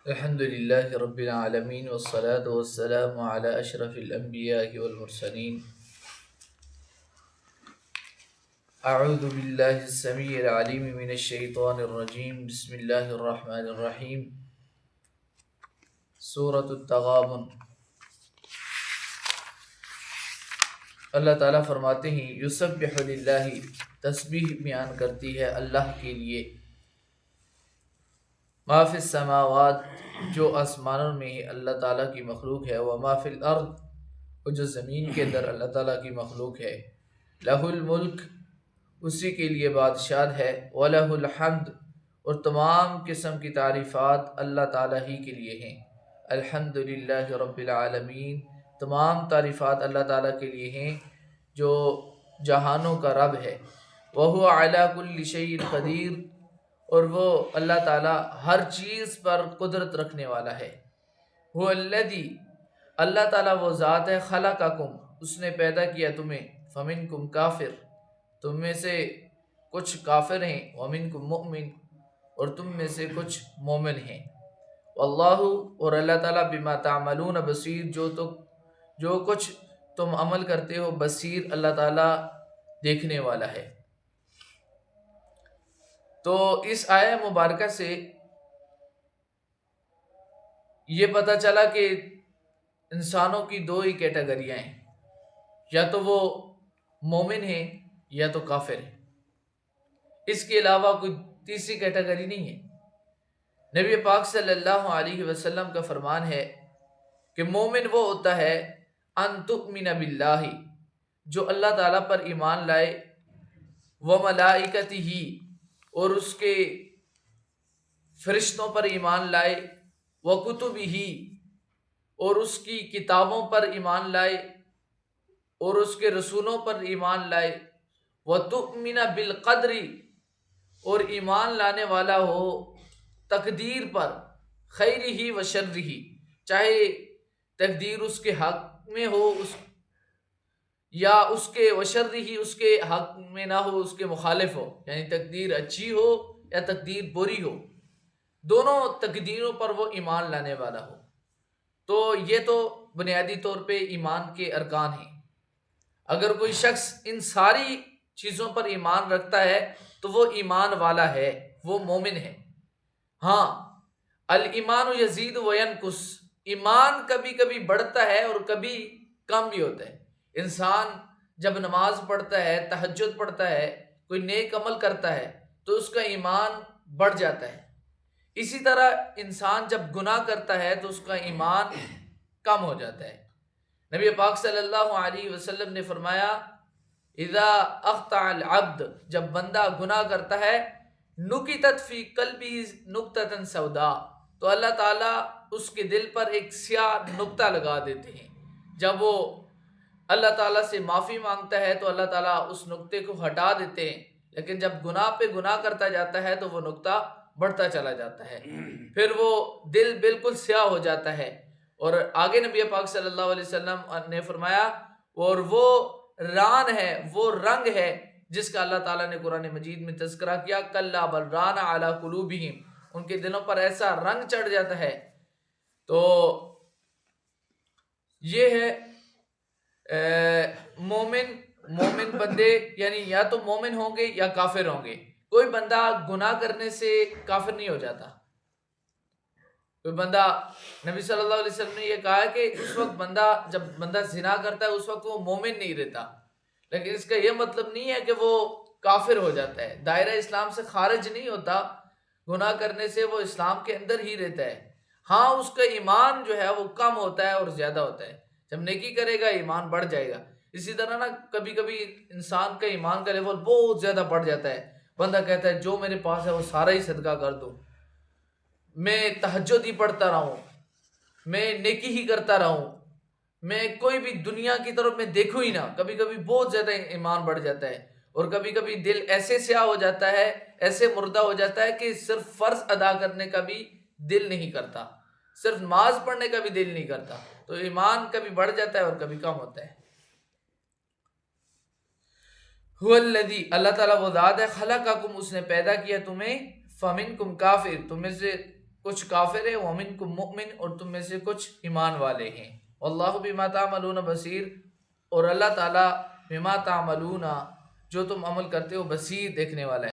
الحمد لله رب العالمين والصلاة والسلام على أشرف الأنبياء والمرسلين. أعوذ بالله السميع العليم من الشيطان الرجيم. بسم الله الرحمن الرحيم. سورة التغابن. اللہ تعالیٰ فرماتے ہیں یسبح للہ، تسبیح بیان کرتی ہے اللہ کے لیے، ما فی السماوات، جو آسمانوں میں اللہ تعالیٰ کی مخلوق ہے، وما فی الارض، اور جو زمین کے اندر اللہ تعالیٰ کی مخلوق ہے، لہ الملک، اسی کے لیے بادشاہ ہے، وَلَهُ الحمد، اور تمام قسم کی تعریفات اللہ تعالیٰ ہی کے لیے ہیں۔ الحمد للہ رب العالمین، تمام تعریفات اللہ تعالیٰ کے لیے ہیں جو جہانوں کا رب ہے۔ وَهُوَ عَلَى كُلِّ شَيْءٍ قدیر، اور وہ اللہ تعالیٰ ہر چیز پر قدرت رکھنے والا ہے۔ هُوَ الَّذِي، اللہ تعالیٰ وہ ذات ہے، خلقکم، اس نے پیدا کیا تمہیں، فمنکم کافر، تم میں سے کچھ کافر ہیں، ومنکم مؤمن، اور تم میں سے کچھ مومن ہیں۔ واللہ، اور اللہ تعالیٰ بما تعملون بصیر، جو کچھ تم عمل کرتے ہو، بصیر، اللہ تعالیٰ دیکھنے والا ہے۔ تو اس آیہ مبارکہ سے یہ پتہ چلا کہ انسانوں کی دو ہی کیٹیگریاں ہیں، یا تو وہ مومن ہیں یا تو کافر ہیں، اس کے علاوہ کوئی تیسری کیٹیگری نہیں ہے۔ نبی پاک صلی اللہ علیہ وسلم کا فرمان ہے کہ مومن وہ ہوتا ہے ان تؤمن باللہ، جو اللہ تعالیٰ پر ایمان لائے، وملائکتہ، اور اس کے فرشتوں پر ایمان لائے، وکتبہ، اور اس کی کتابوں پر ایمان لائے، اور اس کے رسولوں پر ایمان لائے، وتؤمن بالقدر، اور ایمان لانے والا ہو تقدیر پر، خیرہ و شرہ، چاہے تقدیر اس کے حق میں ہو یا اس کے وشرہ، اس کے حق میں نہ ہو، اس کے مخالف ہو، یعنی تقدیر اچھی ہو یا تقدیر بری ہو، دونوں تقدیروں پر وہ ایمان لانے والا ہو۔ تو یہ تو بنیادی طور پہ ایمان کے ارکان ہیں۔ اگر کوئی شخص ان ساری چیزوں پر ایمان رکھتا ہے تو وہ ایمان والا ہے، وہ مومن ہے۔ ہاں، الایمان یزید و ینقص، ایمان کبھی کبھی بڑھتا ہے اور کبھی کم بھی ہوتا ہے۔ انسان جب نماز پڑھتا ہے، تہجد پڑھتا ہے، کوئی نیک عمل کرتا ہے تو اس کا ایمان بڑھ جاتا ہے۔ اسی طرح انسان جب گناہ کرتا ہے تو اس کا ایمان کم ہو جاتا ہے۔ نبی پاک صلی اللہ علیہ وسلم نے فرمایا اذا اخطأ العبد، جب بندہ گناہ کرتا ہے، نکتت فی قلبی نکتۃ سوداء، تو اللہ تعالیٰ اس کے دل پر ایک سیاہ نقطہ لگا دیتے ہیں۔ جب وہ اللہ تعالیٰ سے معافی مانگتا ہے تو اللہ تعالیٰ اس نقطے کو ہٹا دیتے ہیں، لیکن جب گناہ پہ گناہ کرتا جاتا ہے تو وہ نقطہ بڑھتا چلا جاتا ہے، پھر وہ دل بالکل سیاہ ہو جاتا ہے۔ اور آگے نبی پاک صلی اللہ علیہ وسلم نے فرمایا اور وہ ران ہے، وہ رنگ ہے جس کا اللہ تعالیٰ نے قرآن مجید میں تذکرہ کیا، کلا بل ران علی قلوبہم، ان کے دلوں پر ایسا رنگ چڑھ جاتا ہے۔ تو یہ ہے مومن بندے، یعنی یا تو مومن ہوں گے یا کافر ہوں گے۔ کوئی بندہ گناہ کرنے سے کافر نہیں ہو جاتا۔ کوئی بندہ، نبی صلی اللہ علیہ وسلم نے یہ کہا ہے کہ اس وقت جب بندہ زنا کرتا ہے اس وقت وہ مومن نہیں رہتا، لیکن اس کا یہ مطلب نہیں ہے کہ وہ کافر ہو جاتا ہے، دائرہ اسلام سے خارج نہیں ہوتا، گناہ کرنے سے وہ اسلام کے اندر ہی رہتا ہے۔ ہاں، اس کا ایمان جو ہے وہ کم ہوتا ہے اور زیادہ ہوتا ہے، جب نیکی کرے گا ایمان بڑھ جائے گا۔ اسی طرح نا کبھی کبھی انسان کا ایمان کا لیول بہت زیادہ بڑھ جاتا ہے، بندہ کہتا ہے جو میرے پاس ہے وہ سارا ہی صدقہ کر دوں، میں تہجد ہی پڑھتا رہوں، میں نیکی ہی کرتا رہوں، میں کوئی بھی دنیا کی طرف میں دیکھوں ہی نہ۔ کبھی کبھی بہت زیادہ ایمان بڑھ جاتا ہے، اور کبھی کبھی دل ایسے سیاہ ہو جاتا ہے، ایسے مردہ ہو جاتا ہے کہ صرف فرض ادا کرنے کا بھی دل نہیں کرتا، صرف نماز پڑھنے کا بھی دل نہیں کرتا۔ تو ایمان کبھی بڑھ جاتا ہے اور کبھی کم ہوتا ہے۔ هو الذی، اللہ تعالیٰ وہ ذات ہے، خلقکم، اس نے پیدا کیا تمہیں، فمنکم کافر، تم میں سے کچھ کافر ہیں، وَمِنْكُمْ مُؤْمِن، اور تم میں سے کچھ ایمان والے ہیں، واللہ بما تعملون بصیر، اور اللہ تعالیٰ بما تعملون جو تم عمل کرتے ہو بصیر، دیکھنے والا ہے۔